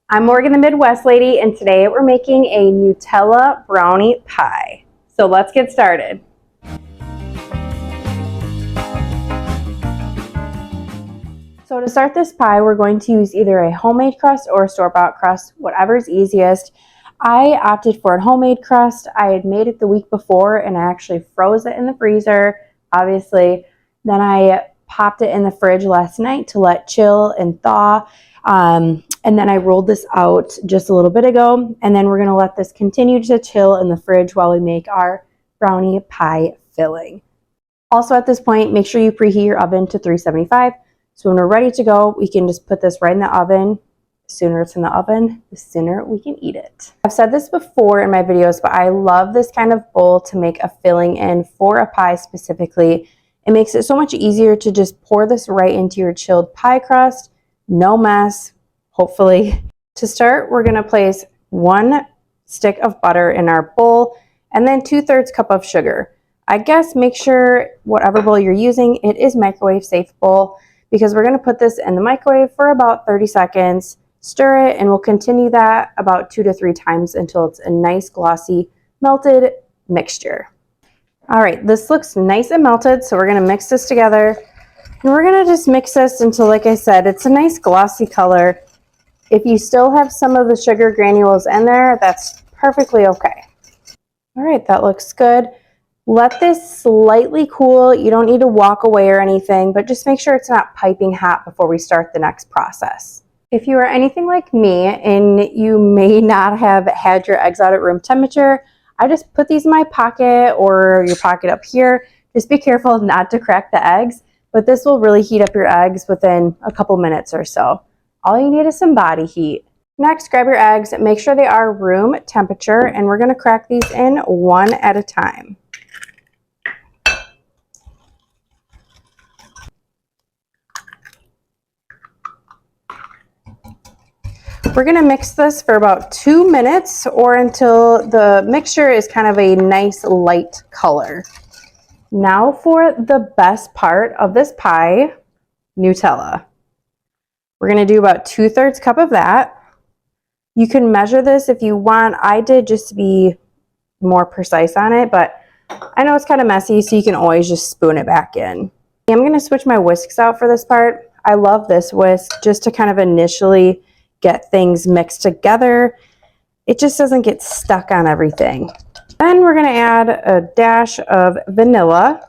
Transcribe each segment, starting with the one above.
I'm Morgan the Midwest Lady, and today we're making a Nutella Brownie Pie. So let's get started. So to start this pie, we're going to use either a homemade crust or a store-bought crust, whatever's easiest. I opted for a homemade crust. I had made it the week before and I actually froze it in the freezer, obviously. Then I popped it in the fridge last night to let chill and thaw. And then I rolled this out just a little bit ago, and then we're going to let this continue to chill in the fridge while we make our brownie pie filling. Also at this point, make sure you preheat your oven to 375. So when we're ready to go, we can just put this right in the oven. The sooner it's in the oven, the sooner we can eat it. I've said this before in my videos, but I love this kind of bowl to make a filling in for a pie specifically. It makes it so much easier to just pour this right into your chilled pie crust. No mess, hopefully. To start, we're going to place 1 stick of butter in our bowl and then 2/3 cup of sugar. I guess make sure whatever bowl you're using, it is microwave safe bowl, because we're going to put this in the microwave for about 30 seconds, stir it, and we'll continue that about 2 to 3 times until it's a nice glossy melted mixture. All right, this looks nice and melted, so we're going to mix this together. And we're going to just mix this until, like I said, it's a nice glossy color. If you still have some of the sugar granules in there, that's perfectly okay. All right, that looks good. Let this slightly cool. You don't need to walk away or anything, but just make sure it's not piping hot before we start the next process. If you are anything like me and you may not have had your eggs out at room temperature, I just put these in my pocket or your pocket up here. Just be careful not to crack the eggs, but this will really heat up your eggs within a couple minutes or so. All you need is some body heat. Next, grab your eggs, make sure they are room temperature, and we're going to crack these in one at a time. We're going to mix this for about 2 minutes or until the mixture is kind of a nice light color. Now for the best part of this pie, Nutella. We're going to do about 2/3 cup of that. You can measure this if you want. I did just to be more precise on it, but I know it's kind of messy, so you can always just spoon it back in. I'm going to switch my whisks out for this part. I love this whisk just to kind of initially get things mixed together. It just doesn't get stuck on everything. Then we're going to add a dash of vanilla.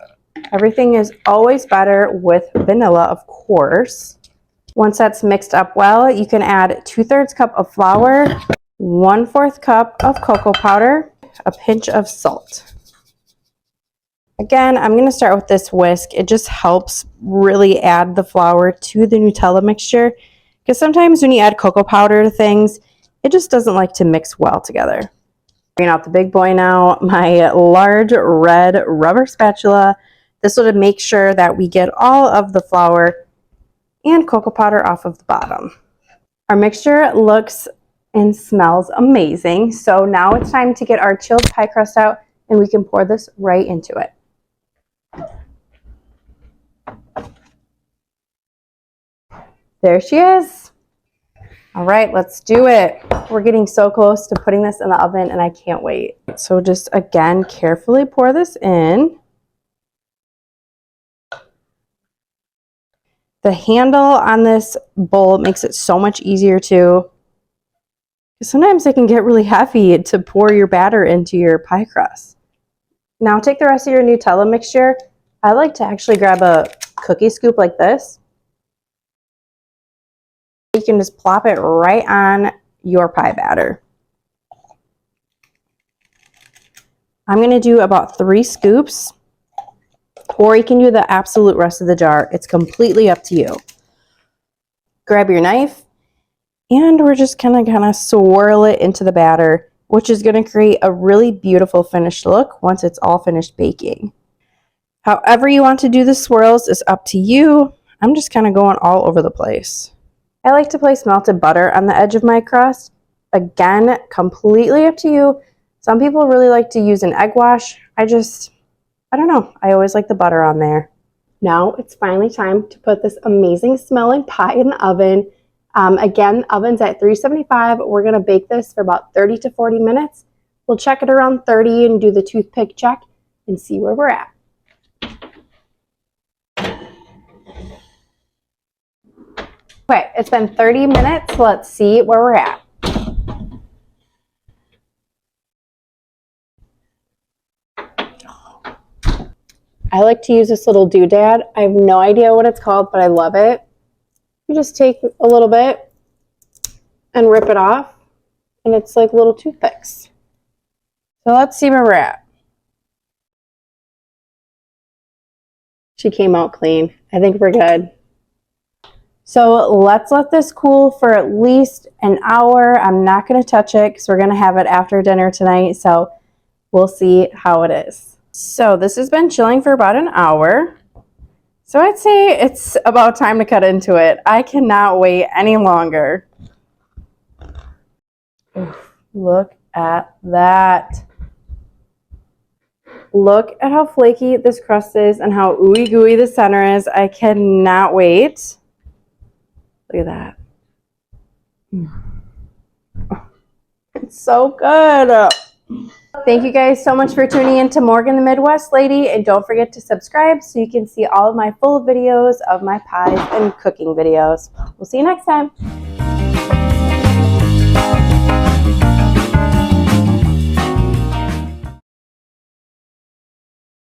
Everything is always better with vanilla, of course. Once that's mixed up well, you can add 2/3 cup of flour, 1/4 cup of cocoa powder, a pinch of salt. Again, I'm going to start with this whisk. It just helps really add the flour to the Nutella mixture, because sometimes when you add cocoa powder to things, it just doesn't like to mix well together. Bring out the big boy now, my large red rubber spatula. This will make sure that we get all of the flour and cocoa powder off of the bottom. Our mixture looks and smells amazing. So now it's time to get our chilled pie crust out, and we can pour this right into it. There she is. All right, let's do it. We're getting so close to putting this in the oven, and I can't wait. So just, again, carefully pour this in. The handle on this bowl makes it so much easier too. Sometimes it can get really heavy to pour your batter into your pie crust. Now take the rest of your Nutella mixture. I like to actually grab a cookie scoop like this. You can just plop it right on your pie batter. I'm going to do about 3 scoops, or you can do the absolute rest of the jar. It's completely up to you. Grab your knife, and we're just going to kind of swirl it into the batter, which is going to create a really beautiful finished look once it's all finished baking. However you want to do the swirls is up to you. I'm just kind of going all over the place. I like to place melted butter on the edge of my crust. Again, completely up to you. Some people really like to use an egg wash. I don't know. I always like the butter on there. Now it's finally time to put this amazing smelling pie in the oven. Again, oven's at 375. We're going to bake this for about 30 to 40 minutes. We'll check it around 30 and do the toothpick check and see where we're at. Okay, it's been 30 minutes. Let's see where we're at. I like to use this little doodad. I have no idea what it's called, but I love it. You just take a little bit and rip it off, and it's like little toothpicks. So let's see where we're at. She came out clean. I think we're good. So let's let this cool for at least an hour. I'm not going to touch it because we're going to have it after dinner tonight. So we'll see how it is. So this has been chilling for about an hour. So I'd say it's about time to cut into it. I cannot wait any longer. Oof, look at that. Look at how flaky this crust is and how ooey gooey the center is. I cannot wait. Look at that. It's so good. Thank you guys so much for tuning in to Morgan the Midwest Lady, and don't forget to subscribe so you can see all of my full videos of my pies and cooking videos. We'll see you next time.